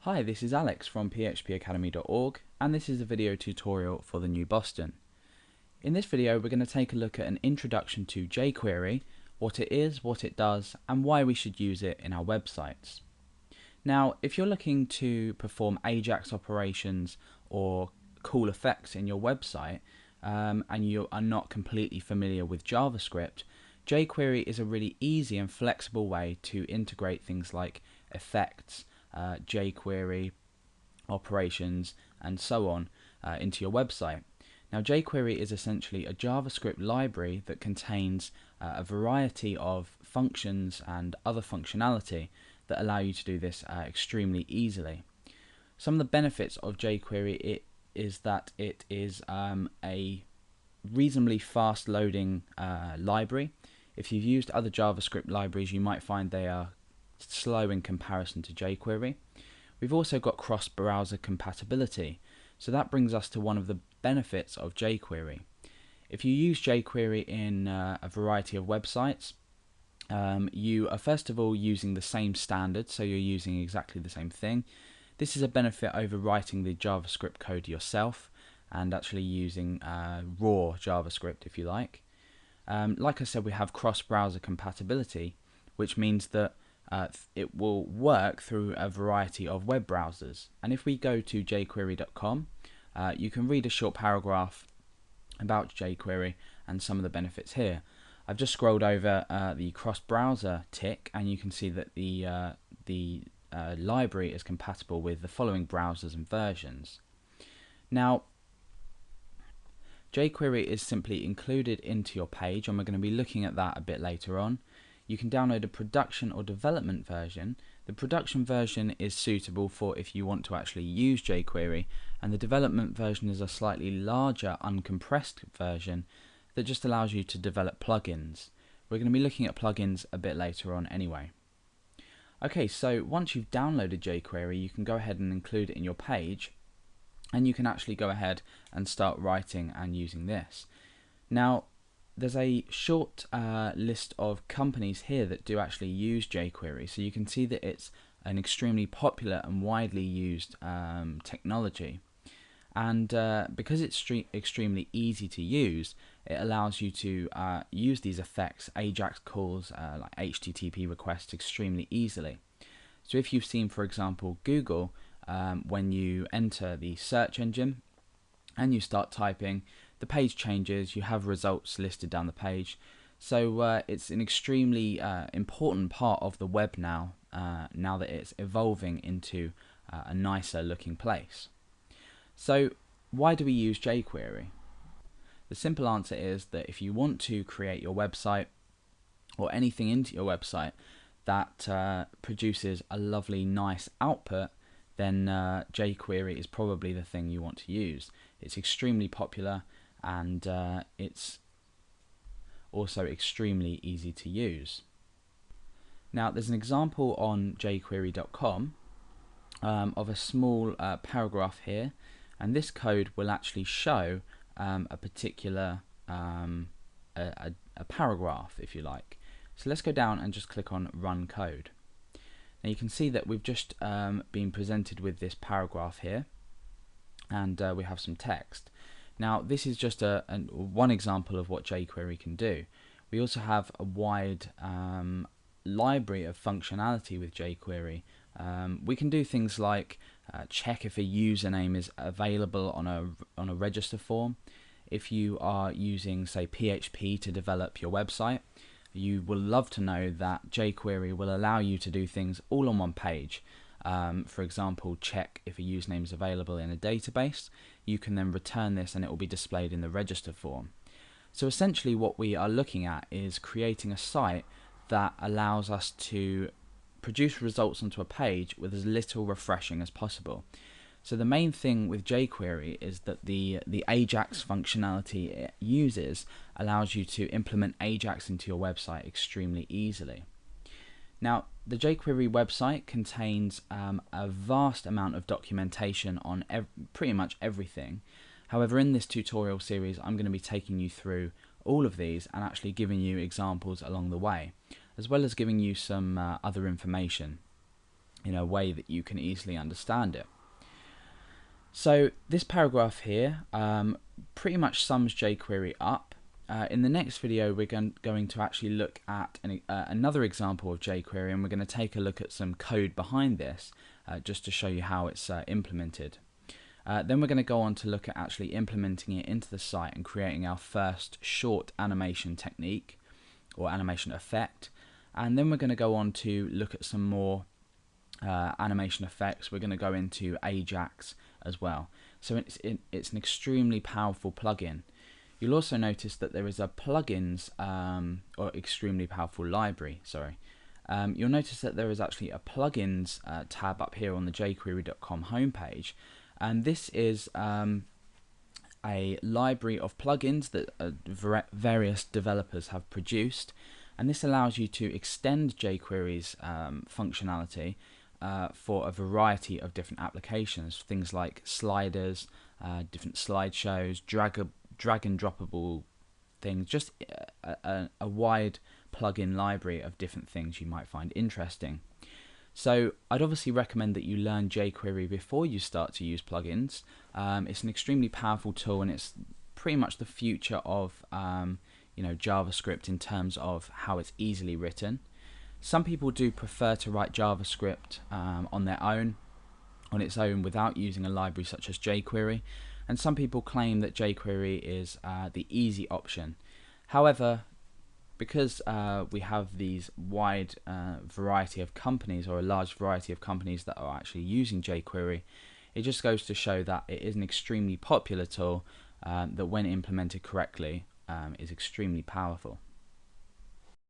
Hi, this is Alex from phpacademy.org, and this is a video tutorial for the New Boston. In this video we're going to take a look at an introduction to jQuery, what it is, what it does, and why we should use it in our websites. Now, if you're looking to perform AJAX operations or cool effects in your website, and you are not completely familiar with JavaScript, jQuery is a really easy and flexible way to integrate things like effects, jQuery operations, and so on into your website. Now, jQuery is essentially a JavaScript library that contains a variety of functions and other functionality that allow you to do this extremely easily. Some of the benefits of jQuery is that it is a reasonably fast loading library. If you've used other JavaScript libraries, you might find they are slow in comparison to jQuery. We've also got cross-browser compatibility, so that brings us to one of the benefits of jQuery. If you use jQuery in a variety of websites, you are first of all using the same standard, so you're using exactly the same thing. This is a benefit over writing the JavaScript code yourself and actually using raw JavaScript, if you like. Like I said, we have cross-browser compatibility, which means that it will work through a variety of web browsers. And if we go to jQuery.com, you can read a short paragraph about jQuery and some of the benefits here. I've just scrolled over the cross-browser tick, and you can see that the library is compatible with the following browsers and versions. Now, jQuery is simply included into your page, and we're going to be looking at that a bit later on. You can download a production or development version. The production version is suitable for if you want to actually use jQuery, and the development version is a slightly larger uncompressed version that just allows you to develop plugins. We're going to be looking at plugins a bit later on anyway. Okay, so once you've downloaded jQuery, you can go ahead and include it in your page, and you can actually go ahead and start writing and using this. Now, there's a short list of companies here that do actually use jQuery, so you can see that it's an extremely popular and widely used technology. And because it's extremely easy to use, it allows you to use these effects, AJAX calls, like HTTP requests, extremely easily. So if you've seen, for example, Google, when you enter the search engine and you start typing, the page changes, you have results listed down the page. So it's an extremely important part of the web now, now that it's evolving into a nicer looking place. So why do we use jQuery? The simple answer is that if you want to create your website or anything into your website that produces a lovely nice output, then jQuery is probably the thing you want to use. It's extremely popular, and it's also extremely easy to use. Now, there's an example on jQuery.com of a small paragraph here, and this code will actually show a particular a paragraph, if you like. So let's go down and just click on Run Code. Now you can see that we've just been presented with this paragraph here, and we have some text. Now, this is just one example of what jQuery can do. We also have a wide library of functionality with jQuery. We can do things like check if a username is available on a register form. If you are using, say, PHP to develop your website, you will love to know that jQuery will allow you to do things all on one page. For example, check if a username is available in a database. You can then return this and it will be displayed in the register form. So essentially what we are looking at is creating a site that allows us to produce results onto a page with as little refreshing as possible. So the main thing with jQuery is that the AJAX functionality it uses allows you to implement AJAX into your website extremely easily. Now, the jQuery website contains a vast amount of documentation on pretty much everything. However, in this tutorial series, I'm going to be taking you through all of these and actually giving you examples along the way, as well as giving you some other information. in a way that you can easily understand it. So this paragraph here pretty much sums jQuery up. In the next video we're going to actually look at another example of jQuery, and we're going to take a look at some code behind this just to show you how it's implemented. Then we're going to go on to look at actually implementing it into the site and creating our first short animation technique or animation effect. And then we're going to go on to look at some more animation effects. We're going to go into Ajax as well. So it's an extremely powerful plugin. You'll also notice that there is a plugins or extremely powerful library. Sorry. You'll notice that there is actually a plugins tab up here on the jQuery.com homepage, and this is a library of plugins that various developers have produced, and this allows you to extend jQuery's functionality for a variety of different applications, things like sliders, different slideshows, drag and droppable things, just a wide plugin library of different things you might find interesting. So I'd obviously recommend that you learn jQuery before you start to use plugins. It's an extremely powerful tool, and it's pretty much the future of JavaScript in terms of how it's easily written. Some people do prefer to write JavaScript on its own without using a library such as jQuery, and some people claim that jQuery is the easy option. However, because we have these wide variety of companies, or a large variety of companies that are actually using jQuery, it just goes to show that it is an extremely popular tool that when implemented correctly is extremely powerful.